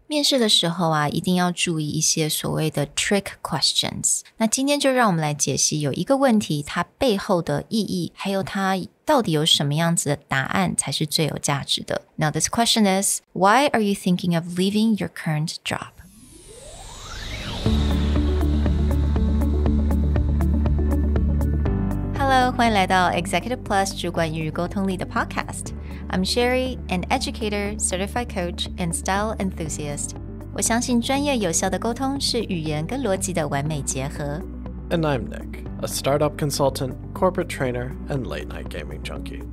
面试的时候啊，一定要注意一些所谓的 trick questions。那今天就让我们来解析有一个问题，它背后的意义，还有它到底有什么样子的答案才是最有价值的。Now this question is, why are you thinking of leaving your current job? Hello, 欢迎来到 Executive Plus 主管与沟通力的 podcast。I'm Sherry, an educator, certified coach, and style enthusiast. 我相信专业有效的沟通是语言跟逻辑的完美结合。And I'm Nick, a startup consultant, corporate trainer, and late-night gaming junkie.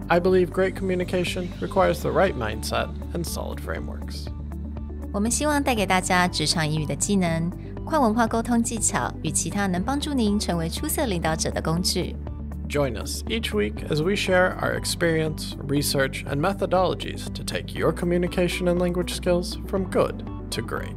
I believe great communication requires the right mindset and solid frameworks. 我们希望带给大家职场英语的技能、跨文化沟通技巧与其他能帮助您成为出色领导者的工具。Join us each week as we share our experience, research, and methodologies to take your communication and language skills from good to great.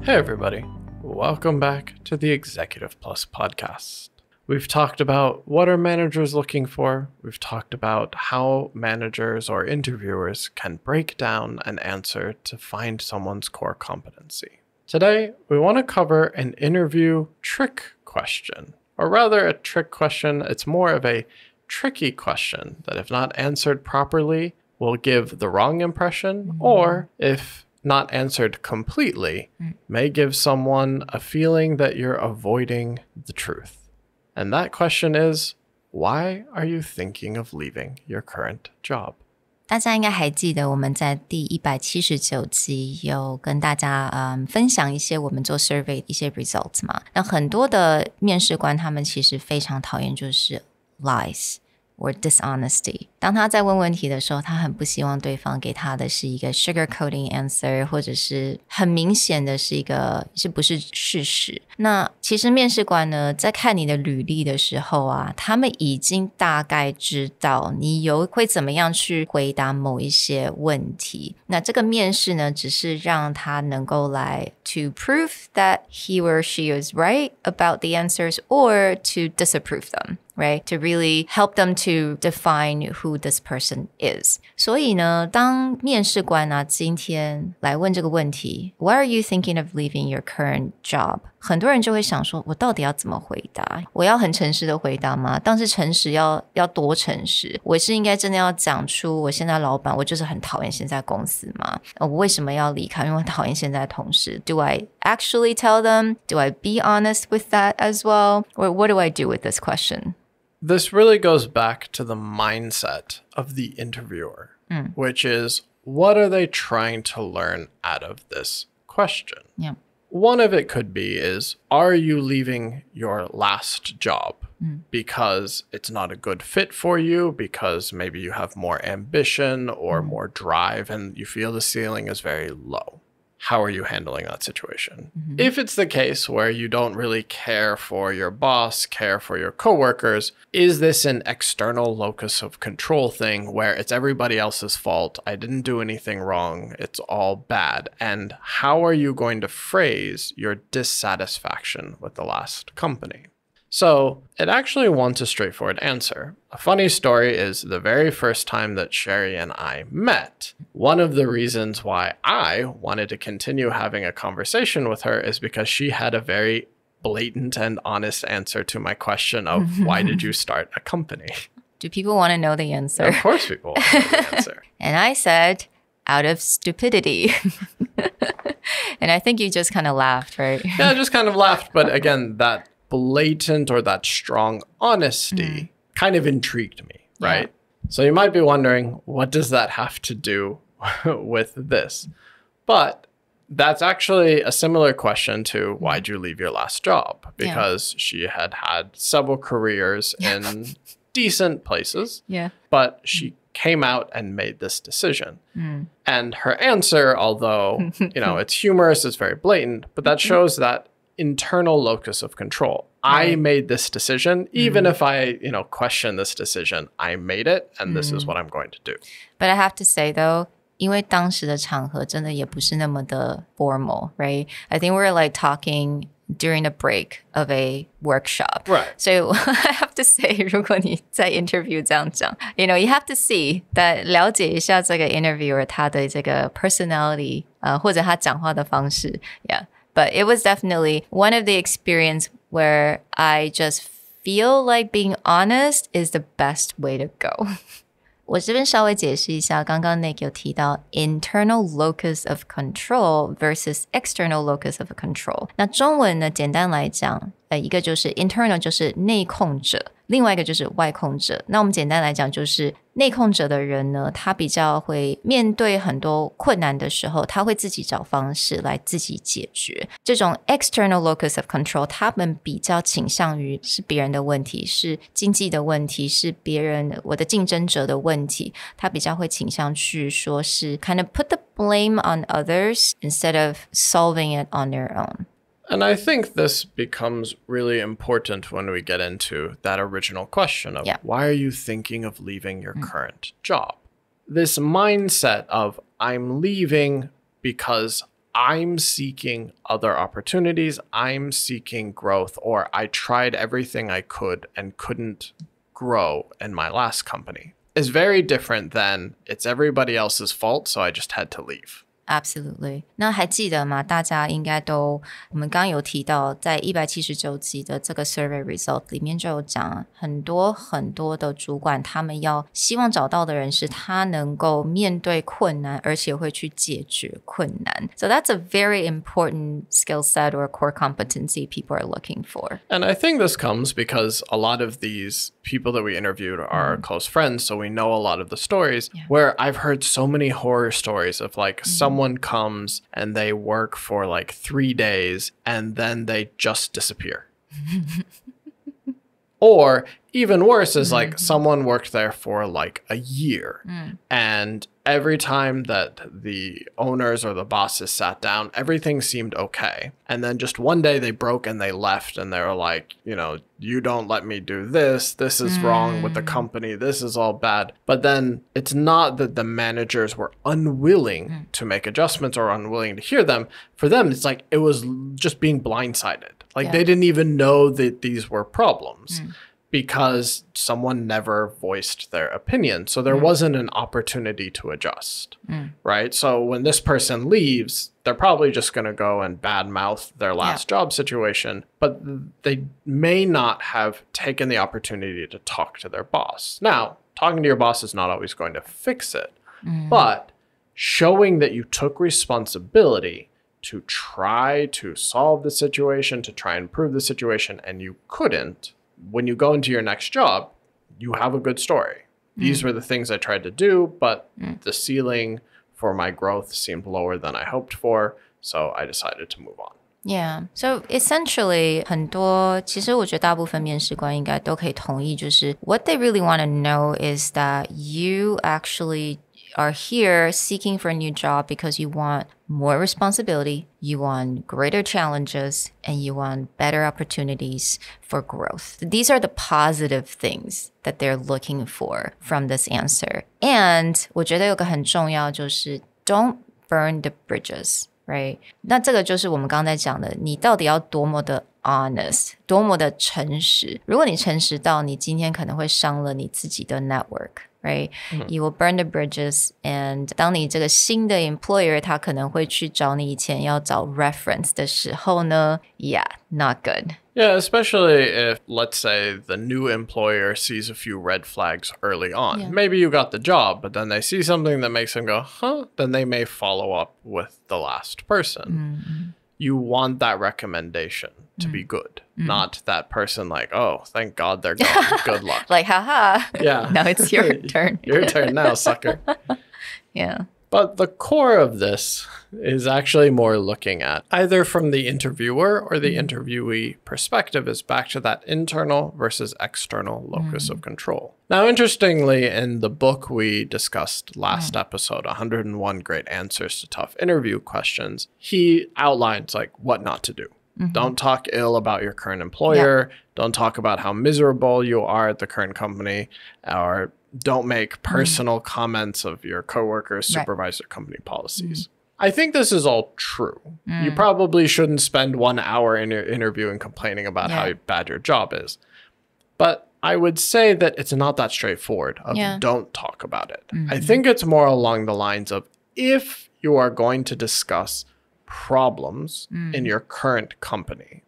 Hey everybody, welcome back to the Executive Plus podcast. We've talked about what are managers looking for. We've talked about how managers or interviewers can break down an answer to find someone's core competency. Today, we want to cover an interview trick question, or rather a trick question. It's more of a tricky question that if not answered properly, will give the wrong impression, or if not answered completely, may give someone a feeling that you're avoiding the truth.And that question is, why are you thinking of leaving your current job? 大家应该还记得我们在第179集有跟大家分享一些我们做 survey 一些 results 嘛。那很多的面试官他们其实非常讨厌就是 lies or dishonesty。当他在问问题的时候，他很不希望对方给他的是一个 sugarcoating answer， 或者是很明显的是一个是不是事实。那其实面试官呢，在看你的履历的时候啊，他们已经大概知道你会怎么样去回答某一些问题。那这个面试呢，只是让他能够来 to prove that he or she is right about the answers or to disapprove them.Right? To really help them to define who this person is. 所以呢，当面试官啊今天来问这个问题 Why are you thinking of leaving your current job? 很多人就会想说，我到底要怎么回答？我要很诚实的回答吗？但是诚实要多诚实？我是应该真的要讲出我现在老板，我就是很讨厌现在公司吗？我为什么要离开？因为我讨厌现在同事。Do I actually tell them? Do I be honest with that as well? Or what do I do with this question?This really goes back to the mindset of the interviewer, which is, what are they trying to learn out of this question? Yeah. One of it could be is, are you leaving your last job because it's not a good fit for you, because maybe you have more ambition or more drive and you feel the ceiling is very low?How are you handling that situation? If it's the case where you don't really care for your boss, care for your coworkers, is this an external locus of control thing where it's everybody else's fault? I didn't do anything wrong. It's all bad. And how are you going to phrase your dissatisfaction with the last company?So it actually wants a straightforward answer. A funny story is the very first time that Sherry and I met, one of the reasons why I wanted to continue having a conversation with her is because she had a very blatant and honest answer to my question of why did you start a company? Do people want to know the answer? Of course people want to know the answer. And I said, out of stupidity. And I think you just kind of laughed, right? Yeah, I just kind of laughed. But again, that blatant or that strong honesty kind of intrigued me, right? Yeah. So you might be wondering, what does that have to do with this? But that's actually a similar question to why'd you leave your last job? Because she had several careers in decent places, but she came out and made this decision. And her answer, although, it's humorous, it's very blatant, but that shows that internal locus of control. Right. I made this decision. Even if I, question this decision, I made it, and this is what I'm going to do. But I have to say, though, 因为当时的场合真的也不是那么的 formal, right? I think we're like talking during the break of a workshop. Right. So I have to say, 如果你在 interview 这样讲 you know, you have to see that 了解一下这个 interviewer 他的这个 personality 或者他讲话的方式 Yeah. But it was definitely one of the experience where I just feel like being honest is the best way to go. 我这边稍微解释一下，刚刚 Nick 有提到 internal locus of control versus external locus of control。那中文呢，简单来讲，一个就是 internal 就是内控者，另外一个就是外控者。那我们简单来讲，就是内控者的人呢，他比较会面对很多困难的时候，他会自己找方式来自己解决。这种 external locus of control， 他们比较倾向于是别人的问题，是经济的问题，是别人我的竞争者的问题，他比较会倾向去说是 kind of put the blame on others instead of solving it on their own.And I think this becomes really important when we get into that original question of why are you thinking of leaving your current job? This mindset of I'm leaving because I'm seeking other opportunities, I'm seeking growth, or I tried everything I could and couldn't grow in my last company is very different than it's everybody else's fault, so I just had to leave.Absolutely. 那还记得吗？大家应该都，我们刚刚有提到，在179集的这个 survey result 里面就有讲，很多很多的主管，他们要希望找到的人是他能够面对困难，而且会去解决困难。So that's a very important skill set or core competency people are looking for. And I think this comes because a lot of these people that we interviewed are close friends, so we know a lot of the stories where I've heard so many horror stories of like someone comes and they work for like 3 days and then they just disappear. Or even worse is like someone worked there for like a year and every time that the owners or the bosses sat down, everything seemed okay. And then just one day they broke and they left and they were like, you know, you don't let me do this. This is wrong with the company. This is all bad. But then it's not that the managers were unwilling to make adjustments or unwilling to hear them. For them, it's like it was just being blindsided. Like they didn't even know that these were problems. Because someone never voiced their opinion. So there wasn't an opportunity to adjust, right? So when this person leaves, they're probably just going to go and badmouth their last job situation, but they may not have taken the opportunity to talk to their boss. Now, talking to your boss is not always going to fix it, but showing that you took responsibility to try to solve the situation, to try and improve the situation, and you couldn't, when you go into your next job, you have a good story. These were the things I tried to do, but the ceiling for my growth seemed lower than I hoped for, so I decided to move on. Yeah. So essentially, 很多其实我觉得大部分面试官应该都可以同意，就是 what they really want to know is that you actually are here seeking for a new job because you want more responsibility, you want greater challenges, and you want better opportunities for growth. These are the positive things that they're looking for from this answer. And 我觉得有个很重要就是 don't burn the bridges.Right? 那这个就是我们刚才讲的，你到底要多么的 honest， 多么的诚实。如果你诚实到你今天可能会伤了你自己的 network，right? You will burn the bridges, and 当你这个新的 employer 他可能会去找你以前要找 reference 的时候呢 ，yeah, not good.Yeah, especially if, let's say, the new employer sees a few red flags early on. Yeah. Maybe you got the job, but then they see something that makes them go, huh? Then they may follow up with the last person. You want that recommendation to be good, not that person like, oh, thank God they're gone. Good luck. Like, haha. Yeah. Now it's your turn. Your turn now, sucker. Yeah.But the core of this is actually more looking at either from the interviewer or the interviewee perspective is back to that internal versus external locus of control. Now, interestingly, in the book we discussed last episode, 101 Great Answers to Tough Interview Questions, he outlines like what not to do. Don't talk ill about your current employer. Don't talk about how miserable you are at the current company, or don't make personal comments of your coworkers, supervisor, company policies. I think this is all true. You probably shouldn't spend 1 hour in your interview and complaining about how bad your job is. But I would say that it's not that straightforward of don't talk about it. I think it's more along the lines of if you are going to discuss problems in your current company,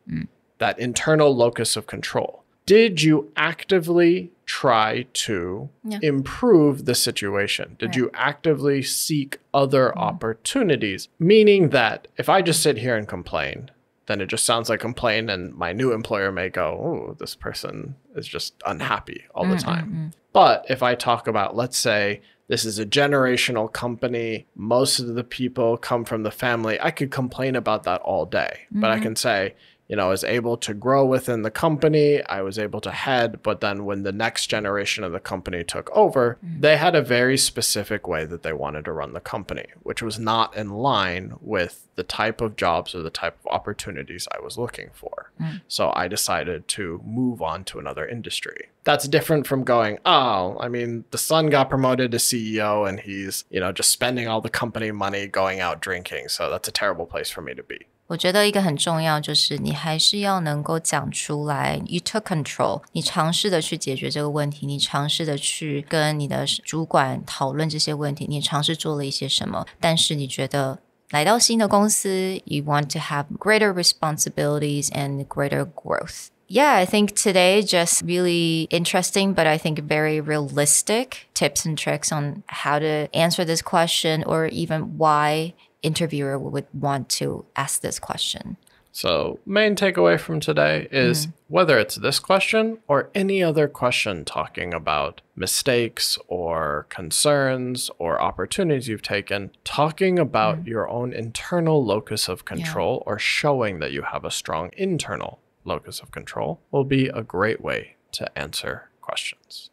that internal locus of control, did you actively try to improve the situation? Did you actively seek other opportunities? Meaning that if I just sit here and complain, then it just sounds like complain, and my new employer may go, oh, this person is just unhappy all the time. But if I talk about, let's say, this is a generational company, most of the people come from the family, I could complain about that all day. But I can say, you know, I was able to grow within the company, I was able to head, but then when the next generation of the company took over, they had a very specific way that they wanted to run the company, which was not in line with the type of jobs or the type of opportunities I was looking for. So I decided to move on to another industry. That's different from going, oh, I mean, the son got promoted to CEO and he's, you know, just spending all the company money going out drinking. So that's a terrible place for me to be. 我觉得一个很重要就是你还是要能够讲出来 You took control 你尝试的去解决这个问题，你尝试的去跟你的主管讨论这些问题，你尝试做了一些什么，但是你觉得来到新的公司 You want to have greater responsibilities and greater growth. Yeah, I think today just really interesting, but I think very realistic tips and tricks on how to answer this question or even why interviewer would want to ask this question. So main takeaway from today is whether it's this question or any other question talking about mistakes or concerns or opportunities you've taken, talking about your own internal locus of control or showing that you have a strong internal locus of control will be a great way to answer questions.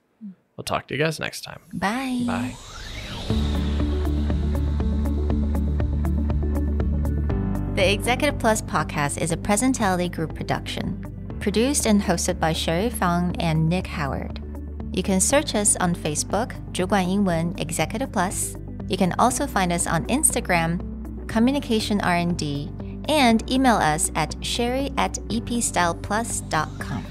We'll talk to you guys next time. Bye. Bye. The Executive Plus podcast is a Presentality Group production, produced and hosted by Sherry Fang and Nick Howard. You can search us on Facebook, 主管英文 Executive Plus. You can also find us on Instagram, Communication R&D, and email us at sherry@epstyleplus.com.